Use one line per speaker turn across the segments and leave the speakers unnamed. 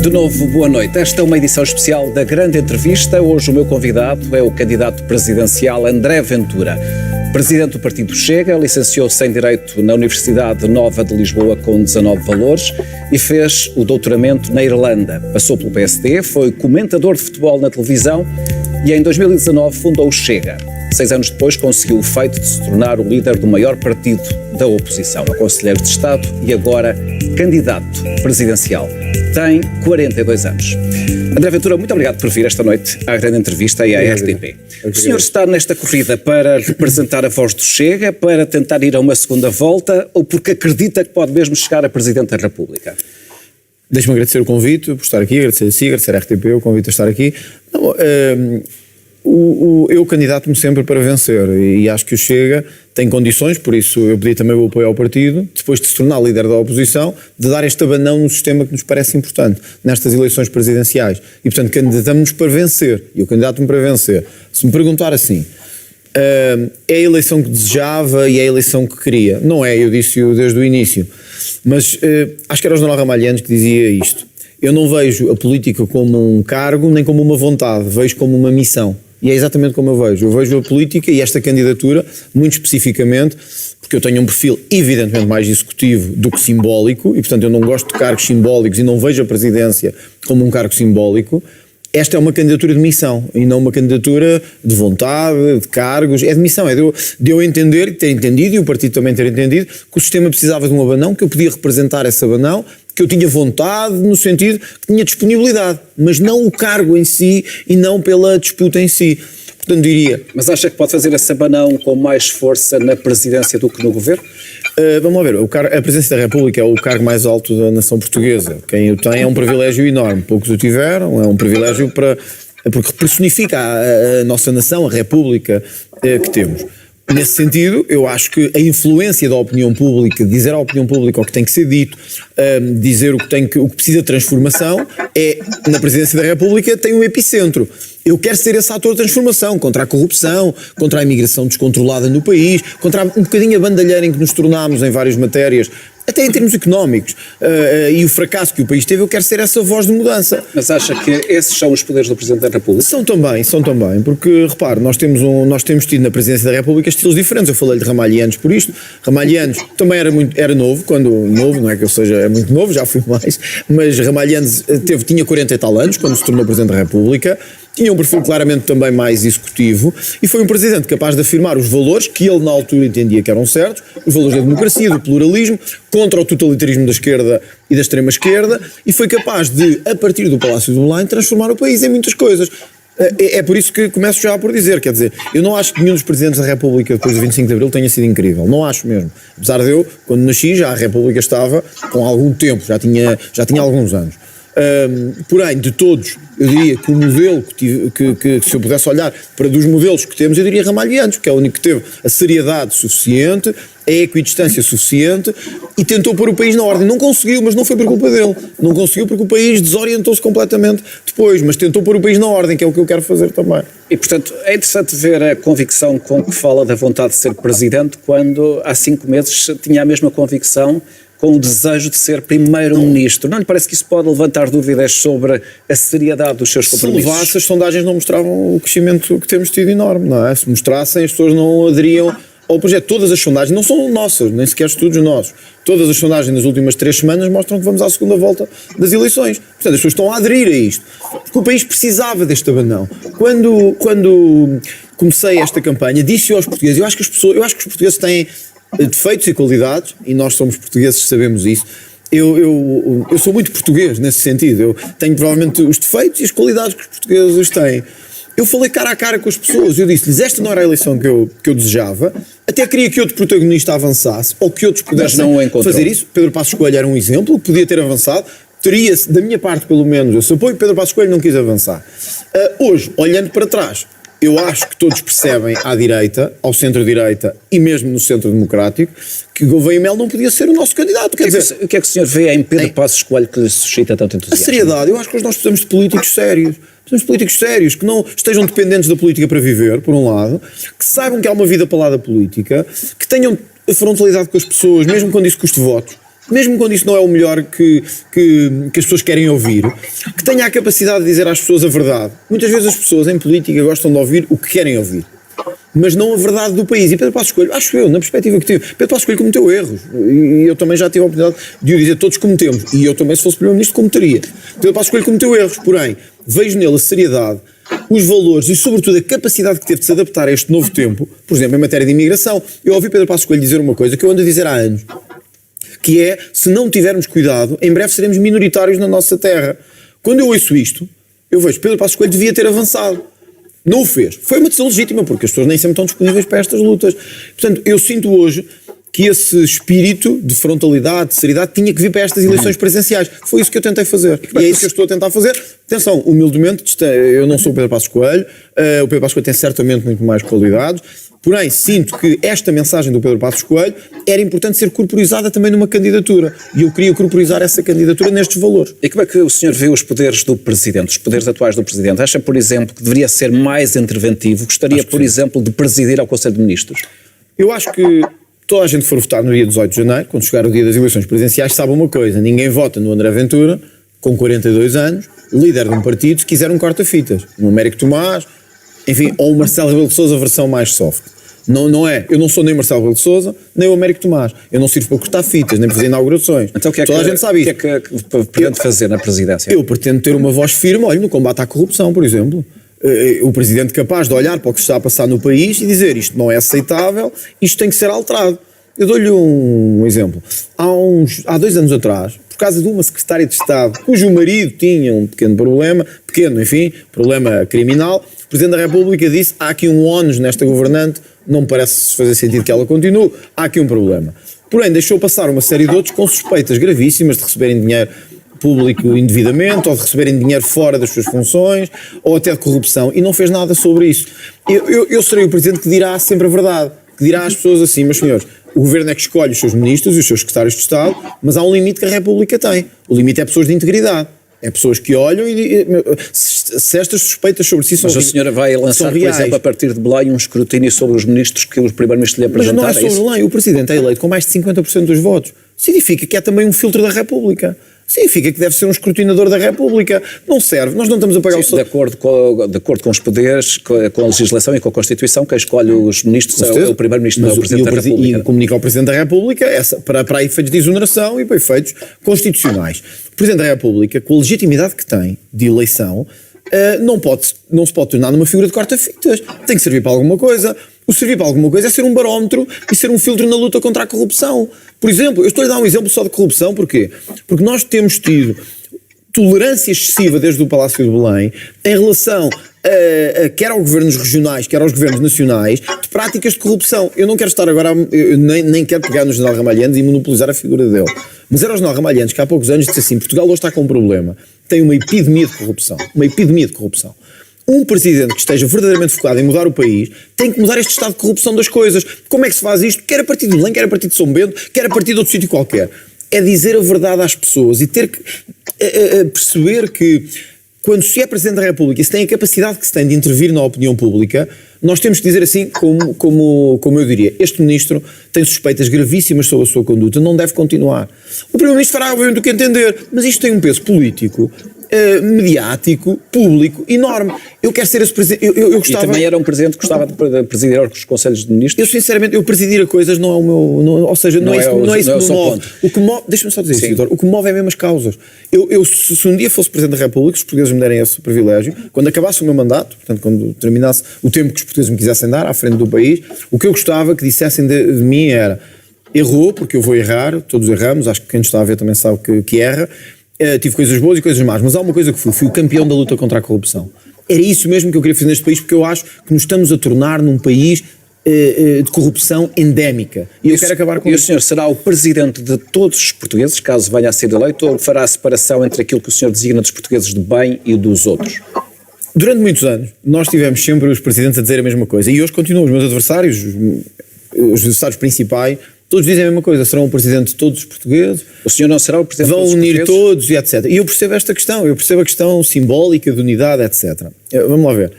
De novo, boa noite. Esta é uma edição especial da Grande Entrevista. Hoje o meu convidado é o candidato presidencial André Ventura. Presidente do Partido Chega, licenciou-se em Direito na Universidade Nova de Lisboa com 19 valores e fez o doutoramento na Irlanda. Passou pelo PSD, foi comentador de futebol na televisão e em 2019 fundou o Chega. 6 anos depois conseguiu o feito de se tornar o líder do maior partido da oposição, a Conselheiro de Estado e agora candidato presidencial. Tem 42 anos. André Ventura, muito obrigado por vir esta noite à Grande Entrevista e à RTP. O senhor está nesta corrida para representar a voz do Chega, para tentar ir a uma segunda volta ou porque acredita que pode mesmo chegar a Presidente da República?
Deixe-me agradecer o convite por estar aqui, agradecer a si, agradecer à RTP o convite a estar aqui. Não, eu candidato-me sempre para vencer e acho que o Chega tem condições, por isso eu pedi também o apoio ao partido, depois de se tornar líder da oposição, de dar este abanão no sistema que nos parece importante nestas eleições presidenciais. E, portanto, candidatamos-nos para vencer. E eu candidato-me para vencer. Se me perguntar assim, é a eleição que desejava e é a eleição que queria? Não é, eu disse-o desde o início. Mas acho que era o General Ramalhianes que dizia isto. Eu não vejo a política como um cargo nem como uma vontade, vejo como uma missão. E é exatamente como eu vejo. Eu vejo a política e esta candidatura, muito especificamente, porque eu tenho um perfil evidentemente mais executivo do que simbólico, e portanto eu não gosto de cargos simbólicos e não vejo a presidência como um cargo simbólico. Esta é uma candidatura de missão e não uma candidatura de vontade, de cargos. É de missão, é de eu entender, ter entendido, e o partido também ter entendido, que o sistema precisava de um abanão, que eu podia representar esse abanão, que eu tinha vontade, no sentido que tinha disponibilidade, mas não o cargo em si e não pela disputa em si. Portanto, diria...
Mas acha que pode fazer esse abanão com mais força na presidência do que no governo?
Vamos lá ver, a presidência da República é o cargo mais alto da nação portuguesa. Quem o tem é um privilégio enorme, poucos o tiveram, é um privilégio porque personifica a nossa nação, a República que temos. Nesse sentido, eu acho que a influência da opinião pública, dizer à opinião pública o que tem que ser dito, dizer o que precisa de transformação, na presidência da República tem um epicentro. Eu quero ser esse ator de transformação, contra a corrupção, contra a imigração descontrolada no país, contra um bocadinho a bandalheira em que nos tornámos em várias matérias, até em termos económicos, e o fracasso que o país teve. Eu quero ser essa voz de mudança.
Mas acha que esses são os poderes do Presidente da República?
São também, porque, repare, nós temos tido na Presidência da República estilos diferentes. Eu falei de Ramalhianes por isto. Ramalhianes também era novo, não é que eu seja é muito novo, já fui mais, mas Ramalhianes tinha 40 e tal anos quando se tornou Presidente da República. Tinha um perfil claramente também mais executivo e foi um presidente capaz de afirmar os valores que ele na altura entendia que eram certos, os valores da democracia, do pluralismo, contra o totalitarismo da esquerda e da extrema-esquerda, e foi capaz de, a partir do Palácio do Belém, transformar o país em muitas coisas. É por isso que começo já por dizer, quer dizer, eu não acho que nenhum dos presidentes da República depois do 25 de Abril tenha sido incrível, não acho mesmo. Apesar de eu, quando nasci, já a República estava com algum tempo, já tinha alguns anos. Porém, de todos, eu diria que o modelo que se eu pudesse olhar para dos modelos que temos, eu diria Ramalhianes, que é o único que teve a seriedade suficiente, a equidistância suficiente e tentou pôr o país na ordem. Não conseguiu, mas não foi por culpa dele. Não conseguiu porque o país desorientou-se completamente depois, mas tentou pôr o país na ordem, que é o que eu quero fazer também.
E, portanto, é interessante ver a convicção com que fala da vontade de ser presidente, quando há 5 meses tinha a mesma convicção com o desejo de ser primeiro-ministro. Não lhe parece que isso pode levantar dúvidas sobre a seriedade dos seus compromissos?
Se levasse, as sondagens não mostravam o crescimento que temos tido enorme, não é? Se mostrassem, as pessoas não aderiam ao projeto. Todas as sondagens não são nossas, nem sequer estudos nossos. Todas as sondagens nas últimas 3 semanas mostram que vamos à segunda volta das eleições. Portanto, as pessoas estão a aderir a isto. Porque o país precisava deste abanão. Quando comecei esta campanha, disse aos portugueses, eu acho que os portugueses têm defeitos e qualidades, e nós somos portugueses, sabemos isso. Eu sou muito português nesse sentido. Eu tenho provavelmente os defeitos e as qualidades que os portugueses têm. Eu falei cara a cara com as pessoas, eu disse-lhes, esta não era a eleição que eu desejava, até queria que outro protagonista avançasse, ou que outros pudessem fazer isso. Pedro Passos Coelho era um exemplo, podia ter avançado, teria, da minha parte pelo menos, eu apoio, Pedro Passos Coelho não quis avançar. Hoje, olhando para trás, eu acho que todos percebem à direita, ao centro-direita e mesmo no centro democrático, que Gouveia Mel não podia ser o nosso candidato.
O que é que o senhor vê em Pedro Passos Coelho que lhe suscita tanto entusiasmo?
A seriedade. Eu acho que nós precisamos de políticos sérios. Precisamos de políticos sérios, que não estejam dependentes da política para viver, por um lado, que saibam que há uma vida para lá da política, que tenham a frontalidade com as pessoas, mesmo quando isso custe votos, mesmo quando isso não é o melhor que as pessoas querem ouvir, que tenha a capacidade de dizer às pessoas a verdade. Muitas vezes as pessoas em política gostam de ouvir o que querem ouvir, mas não a verdade do país. E Pedro Passos Coelho, acho eu, na perspectiva que tive, Pedro Passos Coelho cometeu erros, e eu também já tive a oportunidade de o dizer, todos cometemos, e eu também, se fosse primeiro-ministro, cometeria. Pedro Passos Coelho cometeu erros, porém, vejo nele a seriedade, os valores e, sobretudo, a capacidade que teve de se adaptar a este novo tempo. Por exemplo, em matéria de imigração, eu ouvi Pedro Passos Coelho dizer uma coisa que eu ando a dizer há anos, que é, se não tivermos cuidado, em breve seremos minoritários na nossa terra. Quando eu ouço isto, eu vejo Pedro Passos Coelho devia ter avançado. Não o fez. Foi uma decisão legítima, porque as pessoas nem sempre estão disponíveis para estas lutas. Portanto, eu sinto hoje que esse espírito de frontalidade, de seriedade, tinha que vir para estas eleições presidenciais. Foi isso que eu tentei fazer. E é isso que eu estou a tentar fazer. Atenção, humildemente, eu não sou o Pedro Passos Coelho, o Pedro Passos Coelho tem certamente muito mais qualidades, porém, sinto que esta mensagem do Pedro Passos Coelho era importante ser corporizada também numa candidatura. E eu queria corporizar essa candidatura nestes valores.
E como é que o senhor vê os poderes do Presidente, os poderes atuais do Presidente? Acha, por exemplo, que deveria ser mais interventivo? Gostaria, por exemplo, de presidir ao Conselho de Ministros?
Eu acho que toda a gente que for votar no dia 18 de janeiro, quando chegar o dia das eleições presidenciais, sabe uma coisa: ninguém vota no André Ventura, com 42 anos, líder de um partido, se quiser um corta-fitas. Um Américo Tomás, enfim, ou o Marcelo Rebelo de Sousa, versão mais soft. Não é. Eu não sou nem o Marcelo Rebelo de Sousa, nem o Américo Tomás. Eu não sirvo para cortar fitas, nem para fazer inaugurações.
Então,
toda a gente sabe isso.
O que é que pretende fazer na presidência?
Eu pretendo ter uma voz firme, olha, no combate à corrupção, por exemplo. O Presidente capaz de olhar para o que está a passar no país e dizer isto não é aceitável, isto tem que ser alterado. Eu dou-lhe um exemplo. Há 2 anos atrás, por causa de uma secretária de Estado cujo marido tinha um pequeno problema, problema criminal, o Presidente da República disse: há aqui um ónus nesta governante, não me parece fazer sentido que ela continue, há aqui um problema. Porém, deixou passar uma série de outros com suspeitas gravíssimas de receberem dinheiro público indevidamente, ou de receberem dinheiro fora das suas funções, ou até de corrupção, e não fez nada sobre isso. Eu serei o Presidente que dirá sempre a verdade, que dirá às pessoas assim: mas senhores, o Governo é que escolhe os seus ministros e os seus secretários de Estado, mas há um limite que a República tem. O limite é pessoas de integridade. É pessoas que olham e se estas suspeitas sobre si são reais.
Mas a senhora vai lançar, por exemplo, a partir de Belém, um escrutínio sobre os ministros que o Primeiro-Ministro lhe apresentar?
Mas não é sobre Belém. O Presidente é eleito com mais de 50% dos votos. Significa que é também um filtro da República. Significa que deve ser um escrutinador da República. Não serve. Nós não estamos a pagar o
salário. De acordo com os poderes, com a legislação e com a Constituição, quem escolhe os ministros é o Primeiro-Ministro, não é o Presidente da República.
E comunica ao Presidente da República para efeitos de exoneração e para efeitos constitucionais. O Presidente da República, com a legitimidade que tem de eleição, não se pode tornar numa figura de corta-fitas. Tem que servir para alguma coisa. O servir para alguma coisa é ser um barómetro e ser um filtro na luta contra a corrupção. Por exemplo, eu estou-lhe a dar um exemplo só de corrupção, porquê? Porque nós temos tido tolerância excessiva desde o Palácio de Belém em relação quer aos governos regionais, quer aos governos nacionais, de práticas de corrupção. Eu não quero estar agora, nem quero pegar no General Ramalhianes e monopolizar a figura dele, mas era o General Ramalhianes que há poucos anos disse assim: Portugal hoje está com um problema, tem uma epidemia de corrupção. Um Presidente que esteja verdadeiramente focado em mudar o país tem que mudar este estado de corrupção das coisas. Como é que se faz isto? Quer a partir de Belém, quer a partir de São Bento, quer a partir de outro sítio qualquer. É dizer a verdade às pessoas e ter que perceber que, quando se é Presidente da República e se tem a capacidade que se tem de intervir na opinião pública, nós temos que dizer assim, como eu diria: este Ministro tem suspeitas gravíssimas sobre a sua conduta, não deve continuar. O Primeiro-Ministro fará obviamente o que entender, mas isto tem um peso político, mediático, público, enorme. Eu quero ser esse Presidente. Eu gostava...
E também era um Presidente que gostava de presidir os Conselhos de Ministros?
Eu sinceramente, presidir a coisas não é o meu... ou seja, não é isso que me move. O que move... Deixa-me só dizer isso, Vitor. O que me move é mesmo as causas. Se um dia fosse Presidente da República, os portugueses me derem esse privilégio, quando acabasse o meu mandato, portanto, quando terminasse o tempo que os portugueses me quisessem dar à frente do país, o que eu gostava que dissessem de mim era: errou, porque eu vou errar, todos erramos, acho que quem nos está a ver também sabe que erra, tive coisas boas e coisas más, mas há uma coisa que fui o campeão da luta contra a corrupção. Era isso mesmo que eu queria fazer neste país, porque eu acho que nos estamos a tornar num país de corrupção endémica. E eu quero acabar com isso.
E o senhor será o Presidente de todos os portugueses, caso venha a ser eleito, ou fará a separação entre aquilo que o senhor designa dos portugueses de bem e dos outros?
Durante muitos anos, nós tivemos sempre os Presidentes a dizer a mesma coisa, e hoje continuam os meus adversários, os adversários principais, todos dizem a mesma coisa, serão o presidente de todos os portugueses.
O senhor não será o presidente de
vão
todos os
unir
portugueses?
todos e etc. E eu percebo esta questão, eu percebo a questão simbólica de unidade, etc. Vamos lá ver.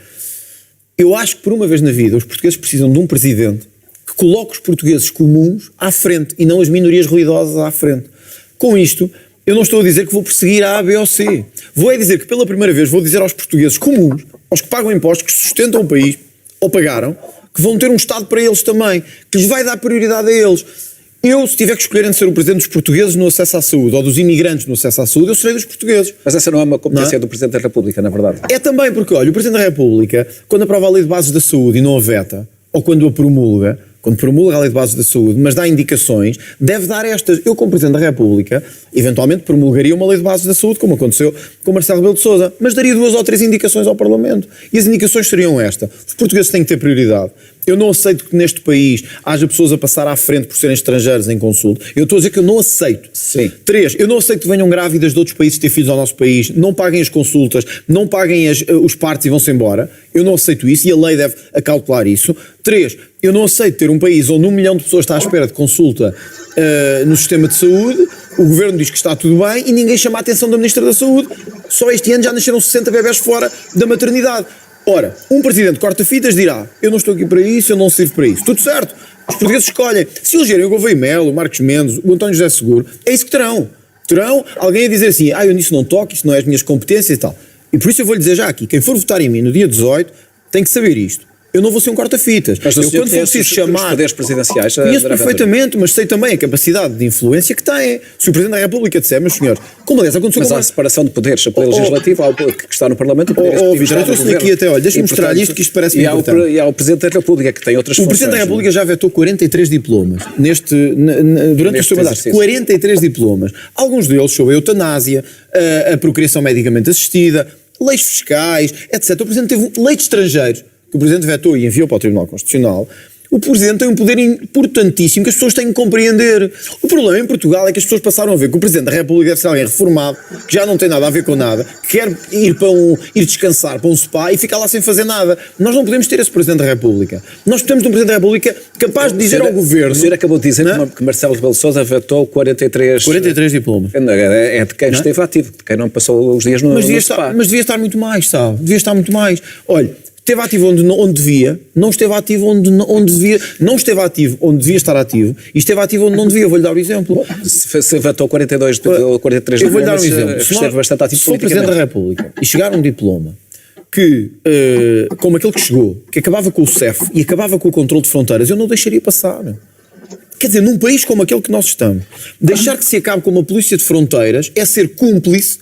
Eu acho que por uma vez na vida os portugueses precisam de um presidente que coloque os portugueses comuns à frente e não as minorias ruidosas à frente. Com isto, eu não estou a dizer que vou perseguir a B ou C. Vou é dizer que pela primeira vez vou dizer aos portugueses comuns, aos que pagam impostos, que sustentam o país, ou pagaram, que vão ter um Estado para eles também, que lhes vai dar prioridade a eles. Eu, se tiver que escolher entre ser o presidente dos portugueses no acesso à saúde ou dos imigrantes no acesso à saúde, eu serei dos portugueses.
Mas essa não é uma competência do Presidente da República, na verdade.
É também porque, olha, o Presidente da República, quando aprova a Lei de Bases da Saúde e não a veta, ou quando a promulga, quando promulga a Lei de Bases da Saúde, mas dá indicações, deve dar estas. Eu, como Presidente da República, eventualmente promulgaria uma Lei de Bases da Saúde, como aconteceu com Marcelo Rebelo de Sousa, mas daria 2 ou 3 indicações ao Parlamento. E as indicações seriam esta. Os portugueses têm que ter prioridade. Eu não aceito que neste país haja pessoas a passar à frente por serem estrangeiros em consulta. Eu estou a dizer que eu não aceito.
Sim. 3,
eu não aceito que venham grávidas de outros países ter filhos ao nosso país, não paguem as consultas, não paguem os partos e vão-se embora. Eu não aceito isso e a lei deve acautelar isso. 3, eu não aceito ter um país onde 1 milhão de pessoas está à espera de consulta no sistema de saúde, o governo diz que está tudo bem e ninguém chama a atenção da Ministra da Saúde. Só este ano já nasceram 60 bebés fora da maternidade. Ora, um presidente corta-fitas dirá, eu não estou aqui para isso, eu não sirvo para isso. Tudo certo. Os portugueses escolhem. Se elegerem o Gouveia Melo, o Marcos Mendes, o António José Seguro, é isso que terão. Terão alguém a dizer assim, eu nisso não toco, isto não é as minhas competências e tal. E por isso eu vou-lhe dizer já aqui, quem for votar em mim no dia 18 tem que saber isto. Eu não vou ser um corta-fitas.
Mas
eu, quando for preciso chamar...
os poderes presidenciais...
Conheço perfeitamente, mas sei também a capacidade de influência que tem. Se o Presidente da República disser, meus senhores, como aliás aconteceu...
Mas há separação de poderes, o poder legislativo, há o que está no Parlamento, o poder executivo.
Eu trouxe aqui até, olha, deixa-me mostrar-lhe isto que isto parece-me importante.
E há o Presidente da República, que tem outras funções.
O Presidente da República já vetou 43 diplomas durante o seu mandato. 43 diplomas. Alguns deles sobre a eutanásia, a procriação medicamente assistida, leis fiscais, etc. O Presidente teve leis de estrangeiros, que o Presidente vetou e enviou para o Tribunal Constitucional. O Presidente tem um poder importantíssimo que as pessoas têm que compreender. O problema em Portugal é que as pessoas passaram a ver que o Presidente da República deve ser alguém reformado, que já não tem nada a ver com nada, que quer ir descansar para um spa e ficar lá sem fazer nada. Nós não podemos ter esse Presidente da República. Nós temos um Presidente da República capaz de dizer ao Governo...
O senhor acabou de dizer que Marcelo Rebelo de Sousa vetou 43
diplomas.
É de quem esteve ativo, de quem não passou os dias no spa.
Mas devia estar muito mais, sabe? Devia estar muito mais. Olha... Esteve ativo onde devia, não esteve ativo onde devia, não esteve ativo onde devia estar ativo e esteve ativo onde não devia. Vou-lhe dar o exemplo.
Se vetou 43
eu vou-lhe dar um exemplo.
Esteve bastante ativo.
Se for Presidente da República e chegar um diploma que, como aquele que chegou, que acabava com o CEF e acabava com o controle de fronteiras, eu não o deixaria passar. Quer dizer, num país como aquele que nós estamos, deixar que se acabe com uma polícia de fronteiras é ser cúmplice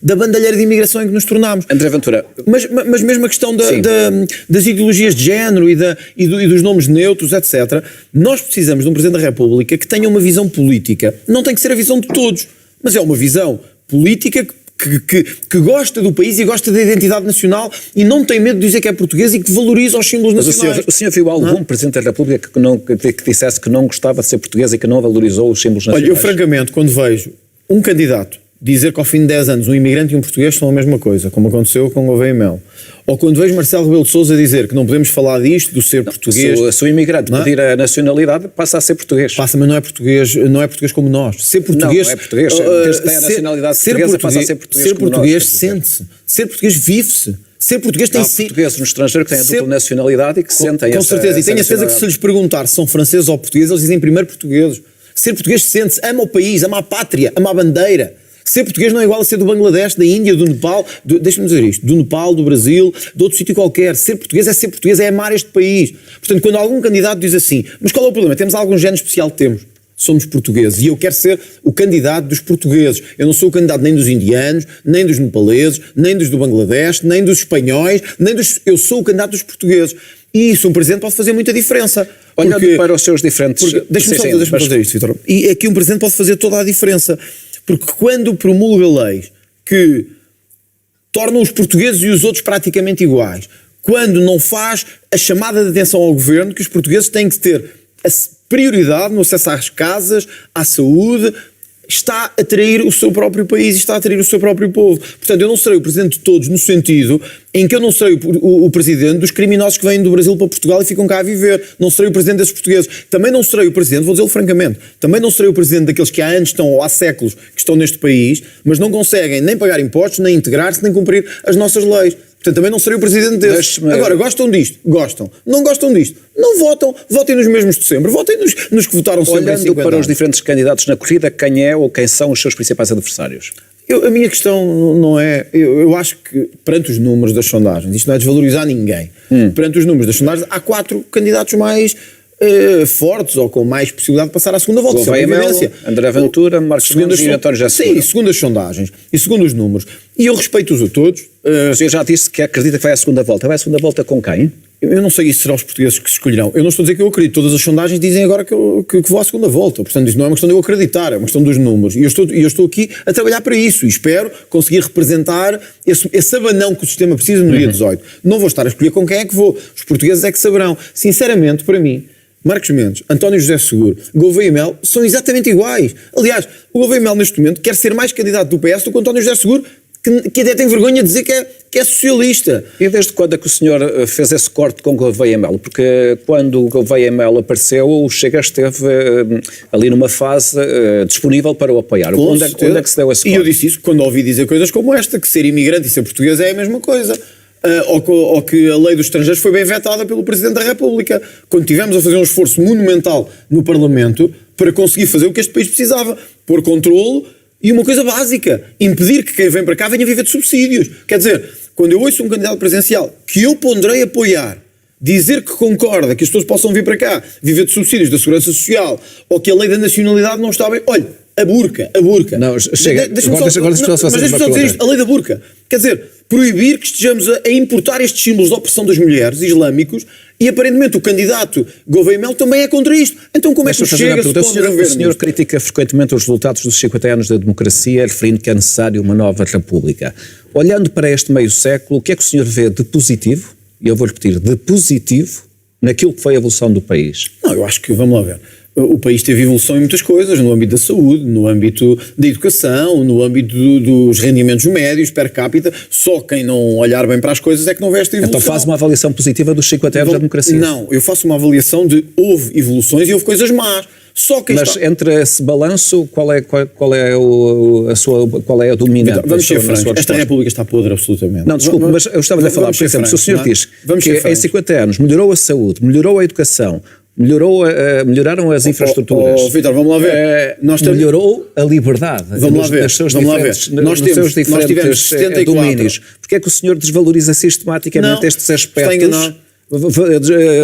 da bandalheira de imigração em que nos tornámos.
André Ventura.
Mas mesmo a questão das ideologias de género e dos nomes neutros, etc. Nós precisamos de um Presidente da República que tenha uma visão política. Não tem que ser a visão de todos, mas é uma visão política que gosta do país e gosta da identidade nacional e não tem medo de dizer que é português e que valoriza os símbolos nacionais.
O senhor viu algum Presidente da República que dissesse que não gostava de ser português e que não valorizou os símbolos nacionais?
Olha, eu francamente, quando vejo um candidato dizer que ao fim de 10 anos um imigrante e um português são a mesma coisa, como aconteceu com Gouveia Melo. Ou quando vejo Marcelo Rebelo de Sousa dizer que não podemos falar disto, do ser português...
Se o imigrante pedir a nacionalidade, passa a ser português.
Passa, mas não é português como nós. Ser português...
Não é português. Desde que tem a nacionalidade portuguesa, passa a ser português como nós. Ser português
sente-se. Ser português vive-se. Ser português tem...
Há portugueses no estrangeiro que têm a dupla nacionalidade e que sentem
com certeza. E tenho a certeza que se lhes perguntar se são franceses ou portugueses, eles dizem primeiro portugueses. Ser português sente-se. Ama o país, ama a pátria, ama a bandeira. Ser português não é igual a ser do Bangladesh, da Índia, do Nepal, deixa-me dizer isto, do Nepal, do Brasil, de outro sítio qualquer. Ser português, é amar este país. Portanto, quando algum candidato diz assim, mas qual é o problema? Temos algum género especial? Temos. Somos portugueses e eu quero ser o candidato dos portugueses. Eu não sou o candidato nem dos indianos, nem dos nepaleses, nem dos do Bangladesh, nem dos espanhóis, eu sou o candidato dos portugueses. E isso um presidente pode fazer muita diferença.
Olhando para os seus diferentes...
Deixa-me só fazer isto, Vitor. E aqui um presidente pode fazer toda a diferença. Porque quando promulga leis que tornam os portugueses e os outros praticamente iguais, quando não faz a chamada de atenção ao governo que os portugueses têm que ter a prioridade no acesso às casas, à saúde, está a trair o seu próprio país e está a trair o seu próprio povo. Portanto, eu não serei o presidente de todos no sentido em que eu não serei o presidente dos criminosos que vêm do Brasil para Portugal e ficam cá a viver. Não serei o presidente desses portugueses. Também não serei o presidente, vou dizê-lo francamente, também não serei o presidente daqueles que há anos estão, ou há séculos que estão neste país, mas não conseguem nem pagar impostos, nem integrar-se, nem cumprir as nossas leis. Portanto, também não serei o presidente desses. Agora, gostam disto? Gostam. Não gostam disto? Não votam. Votem nos mesmos de sempre. Votem nos que votaram sempre.
Olhando para os diferentes candidatos na corrida, quem é ou quem são os seus principais adversários?
A minha questão não é... Eu acho que, perante os números das sondagens, isto não é desvalorizar ninguém, perante os números das sondagens, há 4 candidatos mais fortes ou com mais possibilidade de passar à segunda volta.
Gouveia Melo, André Ventura, Marcos Mendes e António José Seguro.
Sim, segundo as sondagens e segundo os números. E eu respeito-os a todos.
O senhor já disse que acredita que vai à segunda volta. Vai à segunda volta com quem?
Eu não sei se serão os portugueses que se escolherão. Eu não estou a dizer que eu acredito. Todas as sondagens dizem agora que vou à segunda volta. Portanto, isso não é uma questão de eu acreditar, é uma questão dos números. E eu estou aqui a trabalhar para isso e espero conseguir representar esse abanão que o sistema precisa no dia 18. Não vou estar a escolher com quem é que vou. Os portugueses é que saberão. Sinceramente, para mim, Marcos Mendes, António José Seguro, Gouveia Melo são exatamente iguais. Aliás, o Gouveia Melo neste momento quer ser mais candidato do PS do que o António José Seguro, que até tem vergonha de dizer que é socialista.
E desde quando é que o senhor fez esse corte com Gouveia Melo? Porque quando o Gouveia Melo apareceu, o Chega esteve ali numa fase disponível para o apoiar. Onde é que se deu esse corte?
E eu disse isso quando ouvi dizer coisas como esta, que ser imigrante e ser português é a mesma coisa. Ou que a lei dos estrangeiros foi bem vetada pelo Presidente da República. Quando tivemos a fazer um esforço monumental no Parlamento para conseguir fazer o que este país precisava, pôr controlo e uma coisa básica, impedir que quem vem para cá venha viver de subsídios. Quer dizer, quando eu ouço um candidato presidencial que eu ponderei apoiar, dizer que concorda que as pessoas possam vir para cá, viver de subsídios da Segurança Social, ou que a lei da nacionalidade não está bem... Olha, a burca.
Não, chega. Agora deixa-me só dizer isto.
A lei da burca. Quer dizer, proibir que estejamos a importar estes símbolos de opressão das mulheres islâmicos e aparentemente o candidato Gouveia Melo também é contra isto. Então como é que Chega se pode rever?
O senhor critica frequentemente os resultados dos 50 anos da democracia, referindo que é necessário uma nova república. Olhando para este meio século, o que é que o senhor vê de positivo, e eu vou repetir, de positivo, naquilo que foi a evolução do país?
Não, eu acho que, vamos lá ver, o país teve evolução em muitas coisas, no âmbito da saúde, no âmbito da educação, no âmbito dos rendimentos médios per capita. Só quem não olhar bem para as coisas é que não vê esta evolução.
Então faz uma avaliação positiva dos 50 anos da democracia?
Não, eu faço uma avaliação de houve evoluções e houve coisas más.
Mas entre esse balanço, qual é a dominante?
Vamos ser francos, esta República está podre absolutamente.
Não, desculpe, mas eu estava a falar, por exemplo, se o senhor diz que em 50 anos melhorou a saúde, melhorou a educação, melhoraram as infraestruturas.
Vítor, vamos lá ver.
Melhorou a liberdade.
Vamos lá ver.
Nós tivemos 74 domínios. Porque é que o senhor desvaloriza sistematicamente estes aspectos?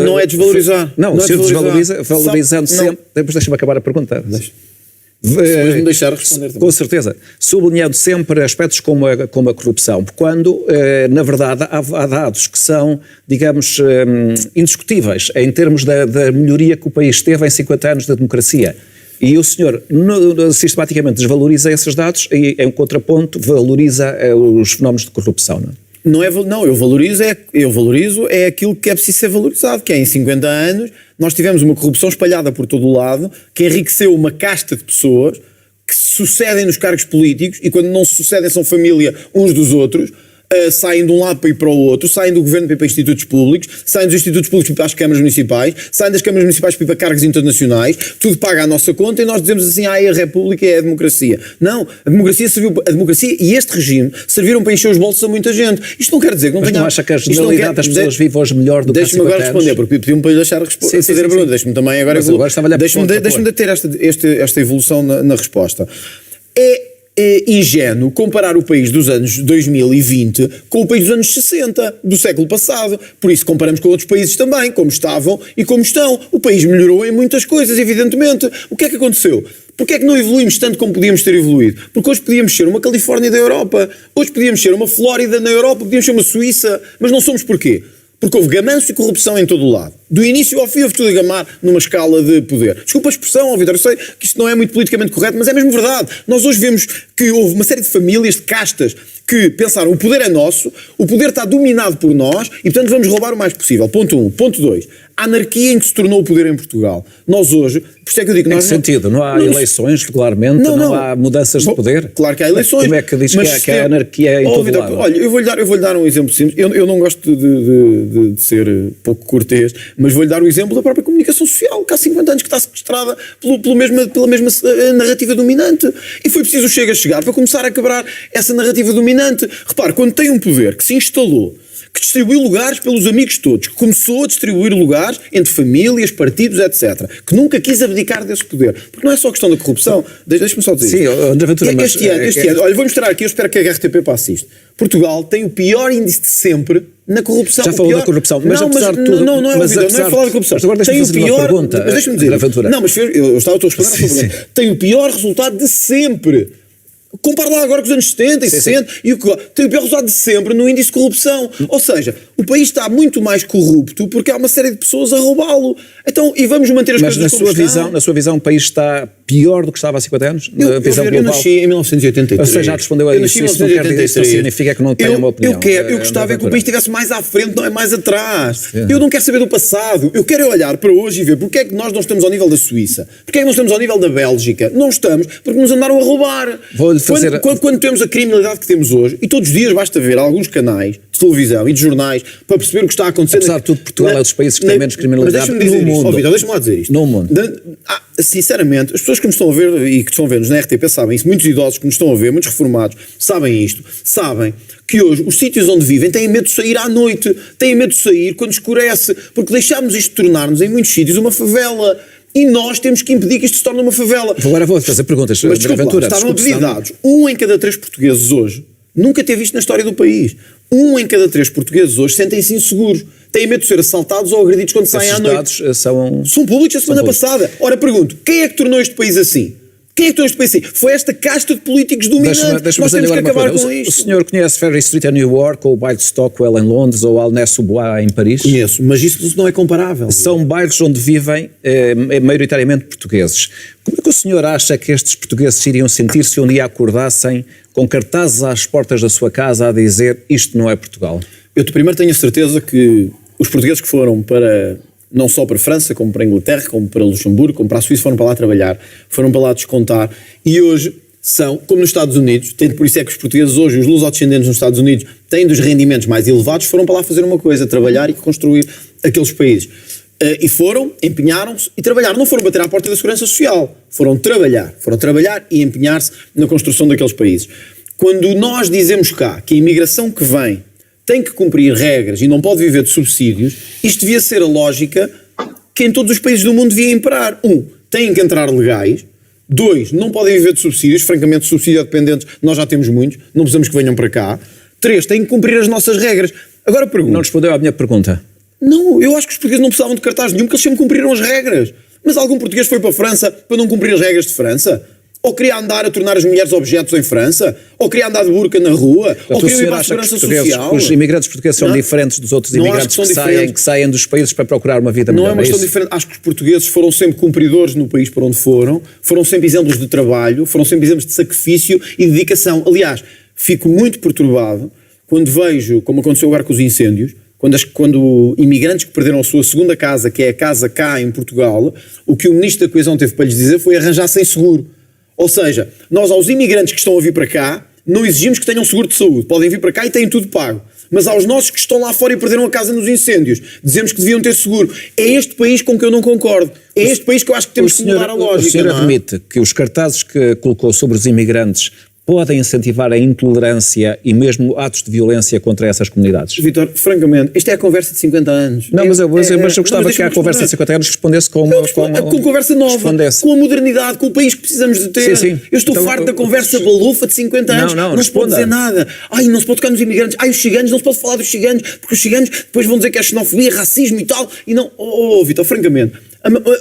Não é desvalorizar.
Não, o senhor desvaloriza, valorizando sempre. Depois deixa-me acabar a pergunta.
Mas-me deixar responder também.
Com certeza. Sublinhando sempre aspectos como a corrupção, quando, na verdade, há dados que são, digamos, indiscutíveis em termos da melhoria que o país teve em 50 anos de democracia. E o senhor sistematicamente desvaloriza esses dados e, em contraponto, valoriza os fenómenos de corrupção, não é?
Eu valorizo aquilo que é preciso ser valorizado, que é em 50 anos nós tivemos uma corrupção espalhada por todo o lado, que enriqueceu uma casta de pessoas que se sucedem nos cargos políticos e quando não se sucedem são família uns dos outros, saem de um lado para ir para o outro, saem do governo para ir para institutos públicos, saem dos institutos públicos para ir para as câmaras municipais, saem das câmaras municipais para ir para cargos internacionais, tudo paga à nossa conta e nós dizemos assim, a República é a democracia. Não, a democracia e este regime serviram para encher os bolsos a muita gente. Isto não quer dizer que não tenha...
Mas não acha que a generalidade das pessoas vive hoje melhor do que há 50 anos?
Deixe-me agora responder, porque pediu-me para lhe deixar fazer a pergunta. Deixe-me também agora... Deixe-me ter esta evolução na resposta. É ingênuo comparar o país dos anos 2020 com o país dos anos 60, do século passado. Por isso comparamos com outros países também, como estavam e como estão. O país melhorou em muitas coisas, evidentemente. O que é que aconteceu? Porquê é que não evoluímos tanto como podíamos ter evoluído? Porque hoje podíamos ser uma Califórnia da Europa, hoje podíamos ser uma Flórida na Europa, podíamos ser uma Suíça, mas não somos porquê? Porque houve gamanço e corrupção em todo o lado. Do início ao fim houve tudo a gamar numa escala de poder. Desculpa a expressão, Vítor, eu sei que isto não é muito politicamente correto, mas é mesmo verdade. Nós hoje vemos que houve uma série de famílias, de castas, que pensaram, o poder é nosso, o poder está dominado por nós e, portanto, vamos roubar o mais possível. Ponto 1. Ponto 2. a anarquia em que se tornou o poder em Portugal. Nós hoje, por isso é que eu digo...
Em que sentido? Não há eleições regularmente? Não há mudanças de poder?
Claro que há eleições.
Como é que diz que a anarquia é em todo lado?
Olha, eu vou-lhe dar um exemplo simples. Eu não gosto de ser pouco cortês, mas vou-lhe dar o exemplo da própria comunicação social, que há 50 anos que está sequestrada pela mesma narrativa dominante. E foi preciso o Chega chegar para começar a quebrar essa narrativa dominante. Repare, quando tem um poder que se instalou, que distribuiu lugares pelos amigos todos, que começou a distribuir lugares entre famílias, partidos, etc., que nunca quis abdicar desse poder. Porque não é só a questão da corrupção. Deixa-me só dizer
Sim, André Ventura, mas...
Este ano, olha, vou mostrar aqui, eu espero que a RTP passe isto. Portugal tem o pior índice de sempre na corrupção.
Já falou da corrupção, mas apesar de tudo...
Não é falar da corrupção.
Mas agora deixa-me fazer uma pergunta,
mas deixa-me dizer... Não, mas eu estou a responder à sua pergunta. Tem o pior resultado de sempre. Compara lá agora com os anos 70 e 60 e tem o pior resultado de sempre no índice de corrupção. Ou seja, o país está muito mais corrupto porque há uma série de pessoas a roubá-lo. Então, e vamos manter as coisas como estão.
Na sua visão, o país está pior do que estava há 50 anos?
Eu nasci em 1983.
Você já respondeu a isso. Isso não significa que não tenha uma opinião.
Eu gostava que o país estivesse mais à frente, não é mais atrás. Eu não quero saber do passado. Eu quero olhar para hoje e ver porque é que nós não estamos ao nível da Suíça. Porque é que não estamos ao nível da Bélgica. Não estamos porque nos andaram a roubar. Quando temos a criminalidade que temos hoje, e todos os dias basta ver alguns canais de televisão e de jornais para perceber o que está a acontecer.
Apesar de tudo, Portugal é dos países que tem menos criminalidade no mundo.
Deixa-me lá dizer isto.
No mundo.
Sinceramente, as pessoas que nos estão a ver e que estão a ver-nos na RTP sabem isso, muitos idosos que nos estão a ver, muitos reformados, sabem isto, sabem que hoje os sítios onde vivem têm medo de sair à noite, têm medo de sair quando escurece, porque deixámos isto tornar-nos em muitos sítios uma favela. E nós temos que impedir que isto se torne uma favela.
Agora vou fazer perguntas.
Mas desculpa, estavam a pedir dados. 1 em cada 3 portugueses hoje nunca teve isto na história do país. 1 em cada 3 portugueses hoje sentem-se inseguros. Têm medo de ser assaltados ou agredidos quando saem à noite.
Esses dados
são públicos a semana passada. Ora, pergunto, quem é que tornou este país assim? Quem é que tornou este país assim? Foi esta casta de políticos dominantes. Nós temos que acabar com isto.
O senhor conhece Ferry Street em New York, ou o bairro de Stockwell em Londres, ou Aulnay-sous-Bois em Paris?
Conheço, mas isso não é comparável.
São bairros onde vivem maioritariamente portugueses. Como é que o senhor acha que estes portugueses iriam sentir se um dia acordassem com cartazes às portas da sua casa a dizer isto não é Portugal?
Eu primeiro tenho a certeza que os portugueses que foram para... não só para a França, como para a Inglaterra, como para Luxemburgo, como para a Suíça, foram para lá trabalhar, foram para lá descontar, e hoje são, como nos Estados Unidos, por isso é que os portugueses hoje, os lusodescendentes nos Estados Unidos, têm dos rendimentos mais elevados, foram para lá fazer uma coisa, trabalhar e construir aqueles países. E foram, empenharam-se e trabalharam, não foram bater à porta da Segurança Social, foram trabalhar e empenhar-se na construção daqueles países. Quando nós dizemos cá que a imigração que vem tem que cumprir regras e não pode viver de subsídios, isto devia ser a lógica que em todos os países do mundo devia imperar. 1, têm que entrar legais. 2, não podem viver de subsídios. Francamente, subsídio dependentes nós já temos muitos, não precisamos que venham para cá. 3, têm que cumprir as nossas regras. Agora pergunto...
Não respondeu à minha pergunta.
Não, eu acho que os portugueses não precisavam de cartaz nenhum, porque eles sempre cumpriram as regras. Mas algum português foi para a França para não cumprir as regras de França? Ou queria andar a tornar as mulheres objetos em França? Ou queria andar de burca na rua? Ou queria ir para a segurança social?
Os imigrantes portugueses são diferentes dos outros imigrantes que saem dos países para procurar uma vida melhor?
Não é uma questão diferente. Acho que os portugueses foram sempre cumpridores no país para onde foram sempre exemplos de trabalho, foram sempre exemplos de sacrifício e dedicação. Aliás, fico muito perturbado quando vejo, como aconteceu agora com os incêndios, quando imigrantes que perderam a sua segunda casa, que é a casa cá em Portugal, o que o Ministro da Coesão teve para lhes dizer foi arranjar sem seguro. Ou seja, nós aos imigrantes que estão a vir para cá, não exigimos que tenham seguro de saúde. Podem vir para cá e têm tudo pago. Mas aos nossos que estão lá fora e perderam a casa nos incêndios, dizemos que deviam ter seguro. É este país com que eu não concordo. É este país que eu acho que temos que mudar a lógica.
O senhor admite que os cartazes que colocou sobre os imigrantes podem incentivar a intolerância e mesmo atos de violência contra essas comunidades?
Vítor, francamente, isto é a conversa de 50 anos.
Não, mas eu gostava que a conversa de 50 anos respondesse com
conversa nova, com a modernidade, com o país que precisamos de ter.
Sim.
Eu estou farto da conversa balufa de 50 anos. Não se pode dizer nada. Não se pode tocar nos imigrantes. Os ciganos, não se pode falar dos ciganos, porque os ciganos depois vão dizer que é xenofobia, racismo e tal. E não, Vítor, francamente,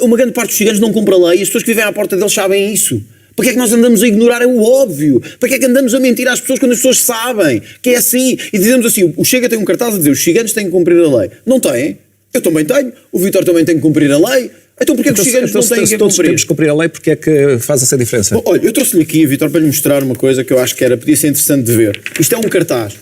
uma grande parte dos ciganos não compra lei e as pessoas que vivem à porta deles sabem isso. Para que é que nós andamos a ignorar o óbvio? Para que é que andamos a mentir às pessoas quando as pessoas sabem que é assim? E dizemos assim, o Chega tem um cartaz a dizer os ciganos têm que cumprir a lei. Não têm? Eu também tenho. O Vítor também tem que cumprir a lei. Então porquê que os ciganos não têm que
todos
cumprir?
Temos que cumprir a lei, porque é que faz essa diferença?
Olha, eu trouxe-lhe aqui, Vítor, para lhe mostrar uma coisa que eu acho que podia ser interessante de ver. Isto é um cartaz.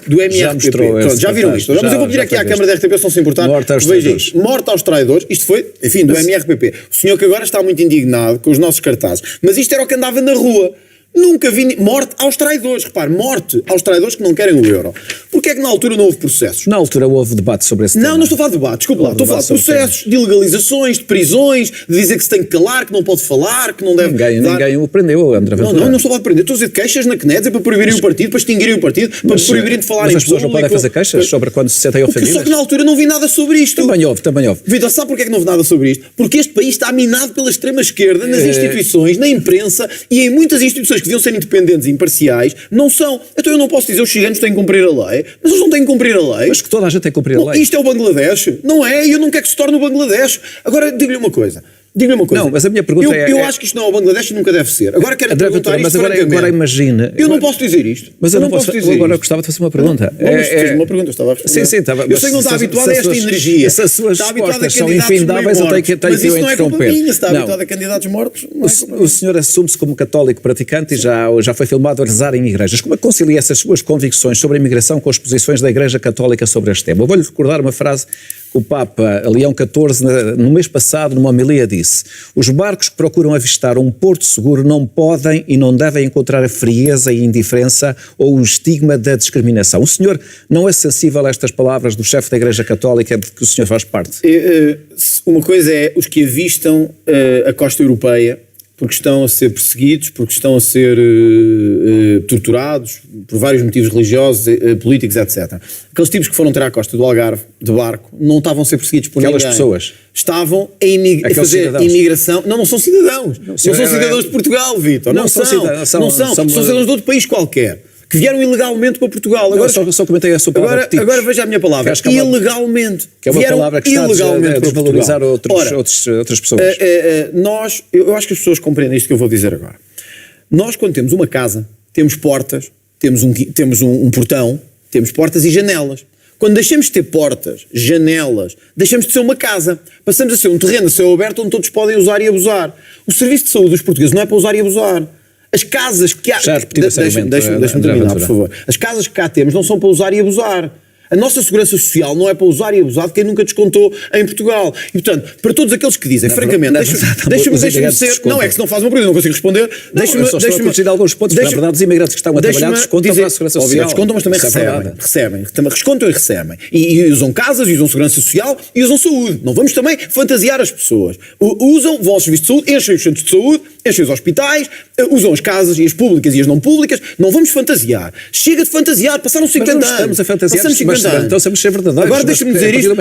do MRTP. Já viram isto. Mas eu vou pedir aqui à Câmara da RTP, se não se importar.
Morte aos traidores.
Morte aos traidores. Isto foi, enfim, do MRPP. O senhor que agora está muito indignado com os nossos cartazes. Mas isto era o que andava na rua. Nunca vi morte aos traidores. Repare, morte aos traidores que não querem o euro. Porquê é que na altura não houve processos?
Na altura houve debate sobre esse tema.
Não estou a falar de debate, desculpa lá. Estou a falar de processos, de ilegalizações, de prisões, de dizer que se tem que calar, que não pode falar, que não deve...
Ninguém o prendeu, André Ventura.
Não estou a falar de prender. Estou a dizer de queixas na CNED para proibirem o partido, para extinguirem o partido, para proibirem de falar em público.
Mas as pessoas não podem fazer queixas sobre quando se sentem ofendidas?
Só que na altura não vi nada sobre isto.
Também houve.
Vitor, sabe porquê é que não houve nada sobre isto? Porque este país está minado pela extrema-esquerda nas instituições, na imprensa e em muitas instituições que deviam ser independentes e imparciais, não são. Então eu não posso dizer os chiganos têm que cumprir a lei, mas eles não têm que cumprir a lei.
Mas que toda a gente tem que cumprir a lei.
Isto é o Bangladesh? Não é? E eu não quero que se torne o Bangladesh. Agora, diga-lhe uma coisa.
Não, mas a minha pergunta
eu acho que isto não é o Bangladesh e nunca deve ser. Agora quero perguntar isto francamente.
Agora imagina...
Eu não posso dizer isto.
Mas eu não posso dizer agora eu gostava de fazer uma pergunta.
Mas fez uma pergunta, eu estava a responder.
Sim, estava.
Eu sei que não está habituado a esta energia.
Se as suas respostas são infindáveis, eu tenho que
mas isso não é culpa
interromper.
minha, se está habituado a candidatos mortos.
O senhor assume-se como católico praticante e já foi filmado a rezar em igrejas. Como é que concilia essas suas convicções sobre a imigração com as posições da Igreja Católica sobre este tema? Eu vou-lhe recordar uma frase que o Papa Leão XIV, no mês passado, numa homilia, disse: os barcos que procuram avistar um porto seguro não podem e não devem encontrar a frieza e indiferença ou o estigma da discriminação. O senhor não é sensível a estas palavras do chefe da Igreja Católica de que o senhor faz parte?
Uma coisa é os que avistam a costa europeia porque estão a ser perseguidos, porque estão a ser torturados por vários motivos religiosos, políticos, etc. Aqueles tipos que foram ter à costa do Algarve, de barco, não estavam a ser perseguidos por
aquelas
ninguém.
pessoas
Estavam a fazer cidadãos. Imigração. Não são cidadãos. Não são cidadãos de Portugal, Vitor. Não são cidadãos de outro país qualquer, que vieram ilegalmente para Portugal. Agora,
só comentei a sua palavra.
Agora veja a minha palavra. Ilegalmente.
Que é uma palavra que está a desvalorizar outras pessoas.
Eu acho que as pessoas compreendem isto que eu vou dizer agora. Nós, quando temos uma casa, temos portas, temos um portão, temos portas e janelas. Quando deixamos de ter portas, janelas, deixamos de ser uma casa. Passamos a ser um terreno a céu aberto onde todos podem usar e abusar. O serviço de saúde dos portugueses não é para usar e abusar. As casas que há... Deixa-me terminar, por favor. As casas que cá temos não são para usar e abusar. A nossa segurança social não é para usar e abusar de quem nunca descontou em Portugal. E, portanto, para todos aqueles que dizem, francamente, deixa-me ser... Não, é que se não faz uma pergunta, eu não consigo responder.
Deixa-me corrigir alguns pontos. Na verdade, os imigrantes que estão a trabalhar descontam na segurança social.
Descontam, mas também recebem. Também descontam e recebem. E usam casas, e usam segurança social, e usam saúde. Não vamos também fantasiar as pessoas. Vão aos serviços de saúde, enchem os centros de saúde, enchem os hospitais, usam as casas, e as públicas e as não públicas. Não vamos fantasiar. Chega de fantasiar. Passaram 50 anos.
Estamos a fantasiar. Então sabemos ser verdadeiros.
Agora deixa-me dizer isto,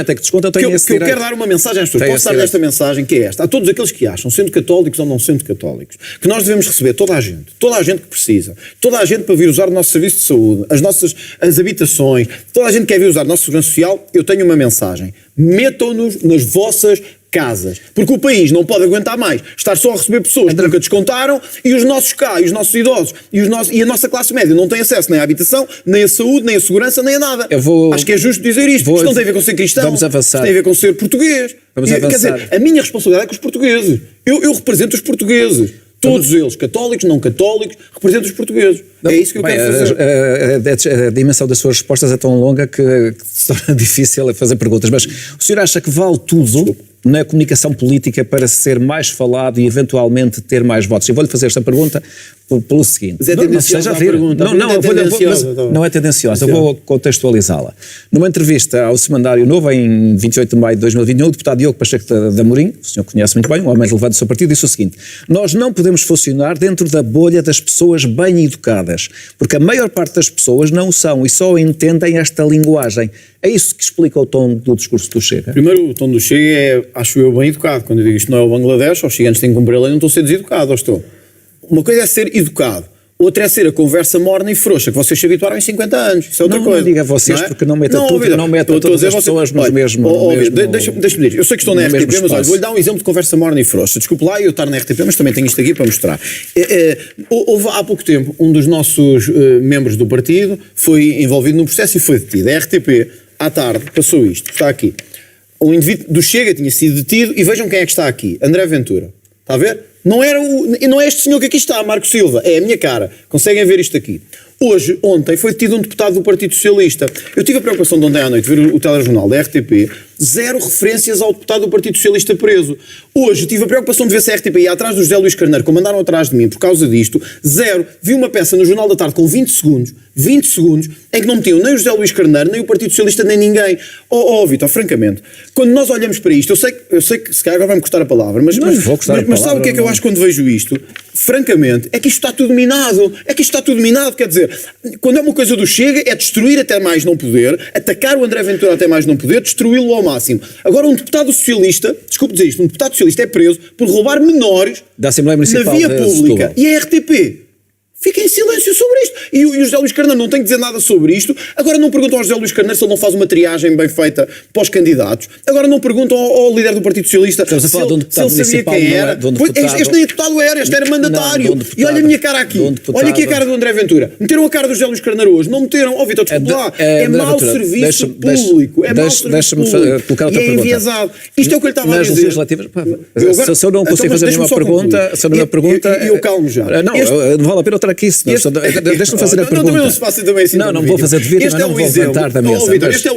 que
eu quero dar uma mensagem às pessoas. Posso dar esta mensagem, que é esta: a todos aqueles que acham, sendo católicos ou não sendo católicos, que nós devemos receber toda a gente que precisa, toda a gente para vir usar o nosso serviço de saúde, as habitações, toda a gente que quer vir usar a nossa segurança social. Eu tenho uma mensagem: metam-nos nas vossas casas, porque o país não pode aguentar mais estar só a receber pessoas que nunca descontaram, e os nossos e os nossos idosos e a nossa classe média não têm acesso nem à habitação, nem à saúde, nem à segurança, nem a nada. Acho que é justo dizer isto. Isto não tem a ver com ser cristão.
Vamos avançar.
Isto tem a ver com ser português. Quer dizer, a minha responsabilidade é com os portugueses. Eu represento os portugueos. Todos eles, católicos, não católicos, representam os portugueses. É isso que eu quero fazer.
A dimensão das suas respostas é tão longa que se torna difícil fazer perguntas. Mas o senhor acha que vale tudo na comunicação política para ser mais falado e eventualmente ter mais votos? Eu vou-lhe fazer esta pergunta pelo seguinte.
Mas é tendenciosa a pergunta.
Não é tendenciosa, eu vou contextualizá-la. Numa entrevista ao Semanário Novo, em 28 de maio de 2021, o deputado Diogo Pacheco de Amorim, o senhor conhece muito bem, um homem relevante do seu partido, disse o seguinte: nós não podemos funcionar dentro da bolha das pessoas bem educadas, porque a maior parte das pessoas não são e só entendem esta linguagem. É isso que explica o tom do discurso do Chega?
Primeiro, o tom do Chega é, acho eu, bem educado. Quando eu digo isto não é o Bangladesh, os chiganos têm que cumprir a lei, não estou a ser deseducado, ou estou? Uma coisa é ser educado, outra é ser a conversa morna e frouxa, que vocês se habituaram em 50 anos. Isso é outra coisa.
Não diga vocês, porque não metam todas as pessoas nos mesmos...
Deixa-me dizer, eu sei que estou na RTP, mas olha, vou-lhe dar um exemplo de conversa morna e frouxa. Desculpe lá eu estar na RTP, mas também tenho isto aqui para mostrar. Houve há pouco tempo, um dos nossos membros do partido foi envolvido num processo e foi detido. A RTP, à tarde, passou isto, está aqui. Um indivíduo do Chega tinha sido detido e vejam quem é que está aqui, André Ventura. Está a ver? Não é este senhor que aqui está, Marco Silva, é a minha cara. Conseguem ver isto aqui. Ontem foi detido um deputado do Partido Socialista. Eu tive a preocupação de ontem à noite ver o telejornal da RTP, 0 referências ao deputado do Partido Socialista preso. Hoje tive a preocupação de ver se a RTP ia atrás do José Luís Carneiro, como andaram atrás de mim por causa disto. 0. Vi uma peça no Jornal da Tarde com 20 segundos, em que não metiam nem o José Luís Carneiro, nem o Partido Socialista, nem ninguém. Vitor, francamente, quando nós olhamos para isto, eu sei que se calhar agora vai-me custar a palavra, mas sabe o que é que eu acho quando vejo isto? Francamente, é que isto está tudo minado. Quer dizer, quando é uma coisa do Chega, é destruir até mais não poder, atacar o André Ventura até mais não poder, destruí-lo ao máximo. Agora, um deputado socialista, desculpe dizer isto, um deputado socialista é preso por roubar menores
da Assembleia Municipal
na via pública. E a RTP fica em silêncio sobre isto. E o José Luís Carneiro não tem que dizer nada sobre isto. Agora não perguntam ao José Luís Carneiro se ele não faz uma triagem bem feita para os candidatos. Agora não perguntam ao líder do Partido Socialista se ele sabia quem era. Este nem deputado era, este era mandatário. E olha a minha cara aqui. Olha aqui a cara do André Ventura. Meteram a cara do José Luís Carneiro hoje. Não meteram. Vitor, desculpe lá. É mau serviço público. É mau serviço público. E é enviesado. Isto é o que ele estava a dizer.
Nas legislativas, se eu não consigo fazer nenhuma pergunta...
E eu calmo já.
Não vale a pena estar aqui. Deixa-me fazer a pergunta.
Não se faça também assim.
Não vou fazer de vídeo, mas não vou levantar da mesa.
Este é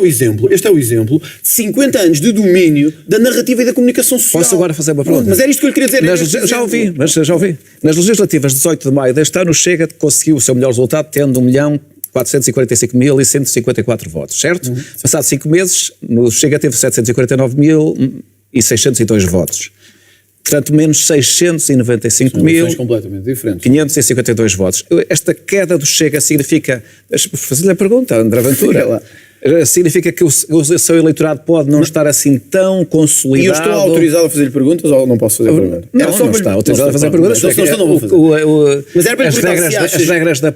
o exemplo de 50 anos de domínio da narrativa e da comunicação social.
Posso agora fazer uma pergunta?
Mas era isto que eu lhe queria dizer.
Já ouvi. Nas legislativas de 18 de maio deste ano, o Chega conseguiu o seu melhor resultado, tendo 1.445.154 votos, certo? Passados 5 meses, o Chega teve 749.602 votos. Portanto, menos 695.000...
completamente diferentes.
552 votos. Esta queda do Chega significa... Deixa-me fazer-lhe a pergunta, André Ventura. Significa que o seu eleitorado pode não estar assim tão consolidado...
E eu estou autorizado a fazer-lhe perguntas ou não posso fazer perguntas?
Não está autorizado a fazer perguntas. Mas era para as regras da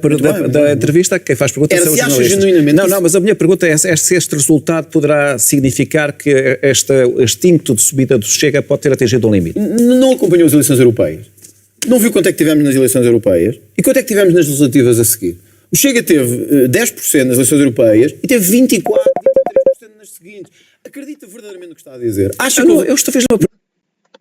entrevista, quem faz perguntas são os jornalistas. Não, mas a minha pergunta é se este resultado poderá significar que este ímpeto de subida do Chega pode ter atingido um limite.
Não acompanhou as eleições europeias? Não viu quanto é que tivemos nas eleições europeias? E quanto é que tivemos nas legislativas a seguir? O Chega teve 10% nas eleições europeias e teve 24%, 23% nas seguintes. Acredita verdadeiramente no que está a dizer?
Eu estou a fazer uma pergunta.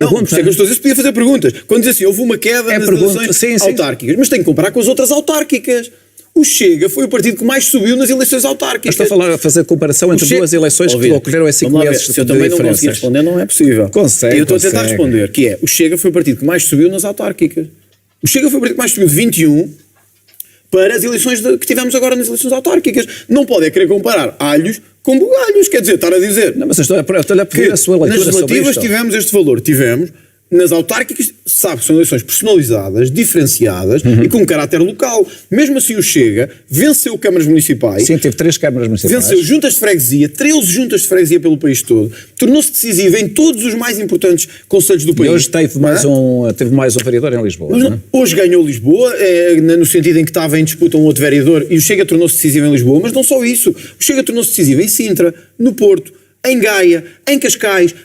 Não, por isso é que eu estou a dizer, se podia fazer perguntas. Quando diz assim, houve uma queda nas eleições autárquicas, mas tem que comparar com as outras autárquicas. O Chega foi o partido que mais subiu nas eleições autárquicas.
Estou a fazer comparação entre duas eleições que ocorreram em 5 meses.
Se eu também não conseguir responder, não é possível.
Consegue.
Eu estou a tentar responder, que é, o Chega foi o partido que mais subiu nas autárquicas. O Chega foi o partido que mais subiu de 21 para as eleições que tivemos agora nas eleições autárquicas. Não pode querer comparar alhos com bugalhos, quer dizer, estar a dizer...
Não, mas estou a pedir a sua leitura
nas legislativas tivemos este valor, nas autárquicas, sabe que são eleições personalizadas, diferenciadas e com caráter local. Mesmo assim o Chega venceu câmaras municipais.
Sim, teve 3 câmaras municipais.
Venceu juntas de freguesia, 13 juntas de freguesia pelo país todo. Tornou-se decisivo em todos os mais importantes concelhos do país.
E hoje teve mais um vereador em Lisboa.
Mas, hoje ganhou Lisboa, no sentido em que estava em disputa um outro vereador, e o Chega tornou-se decisivo em Lisboa. Mas não só isso. O Chega tornou-se decisivo em Sintra, no Porto, em Gaia, em Cascais,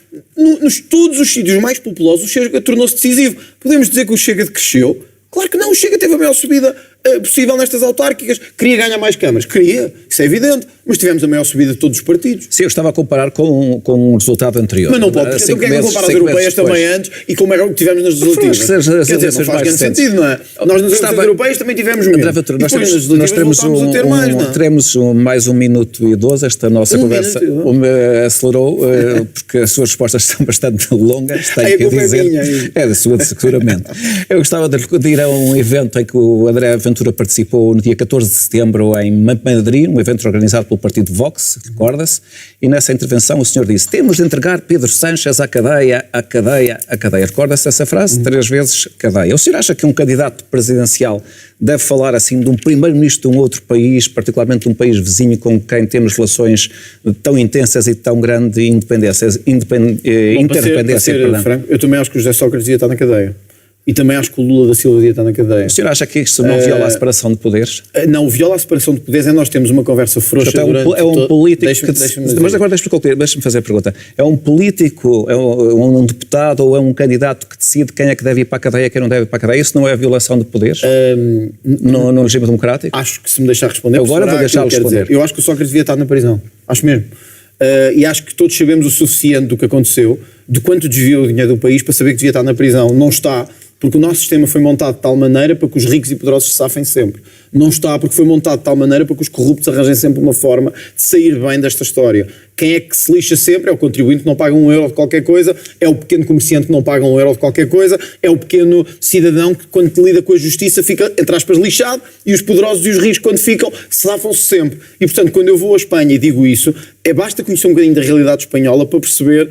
todos os sítios mais populosos, o Chega tornou-se decisivo. Podemos dizer que o Chega cresceu? Claro que não, o Chega teve a maior subida possível nestas autárquicas. Queria ganhar mais câmaras? Queria, isso é evidente, mas tivemos a maior subida de todos os partidos.
Sim, eu estava a comparar com um resultado anterior.
Mas não pode, porque então quer comparar as europeias também antes e como é que tivemos nas legislativas? Quer dizer, não faz grande sentido, não é? Nós nas eleições europeias também tivemos menos.
Nós teremos mais 1 minuto e 12, esta nossa conversa acelerou, porque as suas respostas são bastante longas, tenho que dizer. É da sua, seguramente. Eu gostava de ir a um evento em que o André Ventura participou no dia 14 de setembro em Madrid, um evento organizado pelo partido Vox, recorda-se, e nessa intervenção o senhor disse: temos de entregar Pedro Sánchez à cadeia, à cadeia, à cadeia. Recorda-se essa frase? 3 vezes cadeia. O senhor acha que um candidato presidencial deve falar assim de um primeiro-ministro de um outro país, particularmente de um país vizinho com quem temos relações tão intensas e de tão grande interdependência?
Para ser franco, eu também acho que o José Sócrates ia estar na cadeia. E também acho que o Lula da Silva devia estar na cadeia.
O senhor acha que isto não viola a separação de poderes?
Não, viola a separação de poderes é nós temos uma conversa frouxa
é um político mas agora deixa-me concluir, deixa-me fazer a pergunta. É um político, é um deputado ou é um candidato que decide quem é que deve ir para a cadeia e quem não deve ir para a cadeia? Isso não é a violação de poderes no regime democrático?
Acho que se me deixar responder...
Agora vou deixá-lo responder.
Eu acho que o Sócrates devia estar na prisão. Acho mesmo. E acho que todos sabemos o suficiente do que aconteceu, de quanto desviou o dinheiro do país para saber que devia estar na prisão. Não está... porque o nosso sistema foi montado de tal maneira para que os ricos e poderosos se safem sempre. Não está porque foi montado de tal maneira para que os corruptos arranjem sempre uma forma de sair bem desta história. Quem é que se lixa sempre é o contribuinte que não paga €1 de qualquer coisa, é o pequeno comerciante que não paga €1 de qualquer coisa, é o pequeno cidadão que, quando lida com a justiça, fica, entre aspas, lixado, e os poderosos e os ricos, quando ficam, safam-se sempre. E, portanto, quando eu vou à Espanha e digo isso, basta conhecer um bocadinho da realidade espanhola para perceber,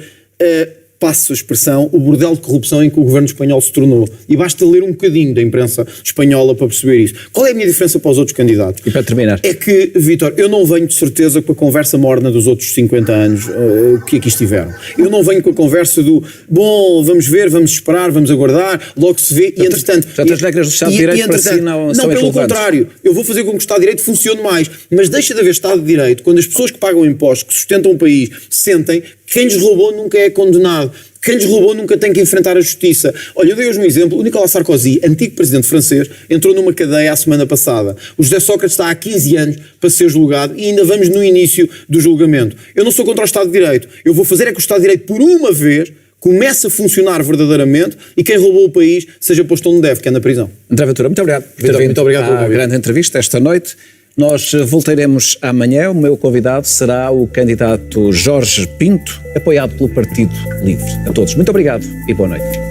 passo a expressão, o bordel de corrupção em que o governo espanhol se tornou. E basta ler um bocadinho da imprensa espanhola para perceber isso. Qual é a minha diferença para os outros candidatos?
E para terminar?
É que, Vítor, eu não venho de certeza com a conversa morna dos outros 50 anos que aqui estiveram. Eu não venho com a conversa do, bom, vamos ver, vamos esperar, vamos aguardar, logo se vê, e entretanto...
Portanto, as regras do Estado de Direito para si não são
pelo contrário, eu vou fazer com que o Estado de Direito funcione mais, mas deixa de haver Estado de Direito quando as pessoas que pagam impostos, que sustentam o país, sentem que quem lhes roubou nunca é condenado. Quem lhes roubou nunca tem que enfrentar a justiça. Olha, eu dei hoje um exemplo. O Nicolas Sarkozy, antigo presidente francês, entrou numa cadeia a semana passada. O José Sócrates está há 15 anos para ser julgado e ainda vamos no início do julgamento. Eu não sou contra o Estado de Direito. Eu vou fazer é que o Estado de Direito, por uma vez, comece a funcionar verdadeiramente e quem roubou o país seja posto onde deve, que é na prisão.
André Ventura, muito obrigado.
Vitor, muito obrigado pelo convite.
Grande entrevista esta noite. Nós voltaremos amanhã. O meu convidado será o candidato Jorge Pinto, apoiado pelo Partido Livre. A todos, muito obrigado e boa noite.